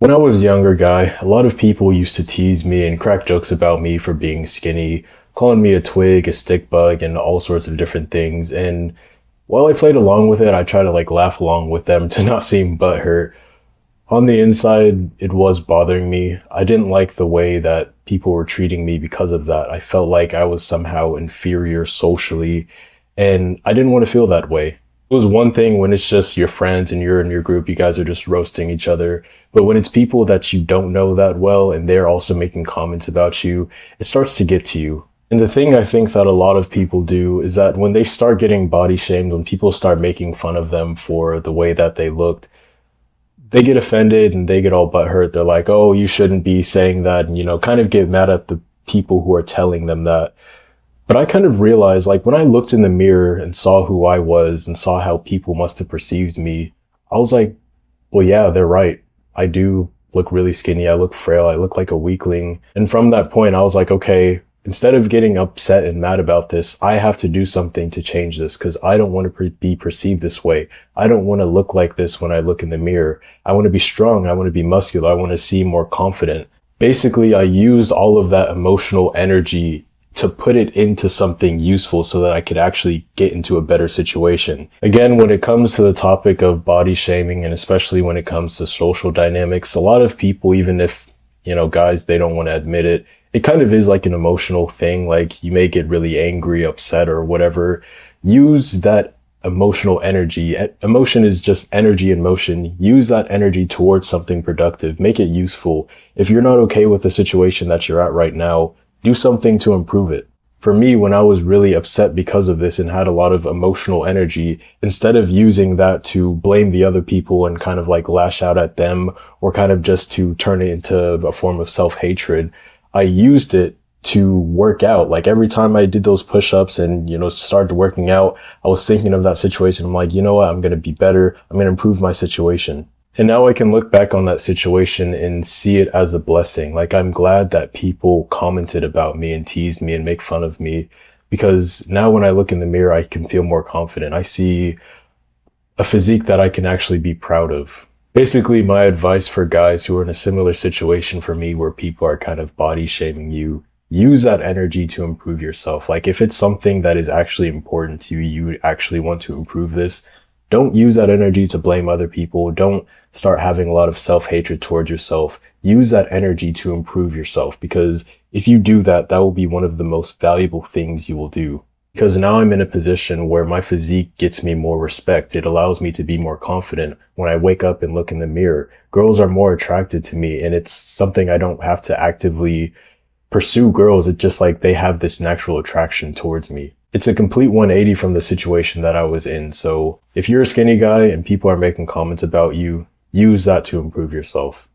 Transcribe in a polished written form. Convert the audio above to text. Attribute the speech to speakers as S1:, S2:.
S1: When I was a younger guy, a lot of people used to tease me and crack jokes about me for being skinny, calling me a twig, a stick bug, and all sorts of different things. And while I played along with it, I tried to laugh along with them to not seem butthurt. On the inside, it was bothering me. I didn't like the way that people were treating me because of that. I felt like I was somehow inferior socially, and I didn't want to feel that way. It was one thing when it's just your friends and you're in your group, you guys are just roasting each other. But when it's people that you don't know that well and they're also making comments about you, it starts to get to you. And the thing I think that a lot of people do is that when they start getting body shamed, when people start making fun of them for the way that they looked, they get offended and they get all butthurt. They're like, oh, you shouldn't be saying that. And, kind of get mad at the people who are telling them that. But I kind of realized, when I looked in the mirror and saw who I was and saw how people must have perceived me, I was like, well, yeah, they're right. I do look really skinny. I look frail. I look like a weakling. And from that point, I was like, okay, instead of getting upset and mad about this, I have to do something to change this because I don't want to be perceived this way. I don't want to look like this when I look in the mirror. I want to be strong. I want to be muscular. I want to seem more confident. Basically, I used all of that emotional energy to put it into something useful so that I could actually get into a better situation. Again, when it comes to the topic of body shaming, and especially when it comes to social dynamics, a lot of people, even if, guys, they don't want to admit it, it kind of is like an emotional thing. Like you may get really angry, upset, or whatever. Use that emotional energy. Emotion is just energy in motion. Use that energy towards something productive. Make it useful. If you're not okay with the situation that you're at right now, do something to improve it. For me, when I was really upset because of this and had a lot of emotional energy, instead of using that to blame the other people and kind of lash out at them or kind of just to turn it into a form of self-hatred, I used it to work out. Every time I did those push-ups and, started working out, I was thinking of that situation. I'm like, you know what? I'm going to be better. I'm going to improve my situation. And now I can look back on that situation and see it as a blessing. I'm glad that people commented about me and teased me and make fun of me, because now when I look in the mirror, I can feel more confident. I see a physique that I can actually be proud of. Basically, my advice for guys who are in a similar situation for me where people are kind of body shaming you, use that energy to improve yourself. If it's something that is actually important to you, you actually want to improve this, don't use that energy to blame other people. Don't start having a lot of self-hatred towards yourself. Use that energy to improve yourself, because if you do that, that will be one of the most valuable things you will do. Because now I'm in a position where my physique gets me more respect. It allows me to be more confident. When I wake up and look in the mirror, girls are more attracted to me, and it's something I don't have to actively pursue girls. It's just they have this natural attraction towards me. It's a complete 180 from the situation that I was in. So if you're a skinny guy and people are making comments about you, use that to improve yourself.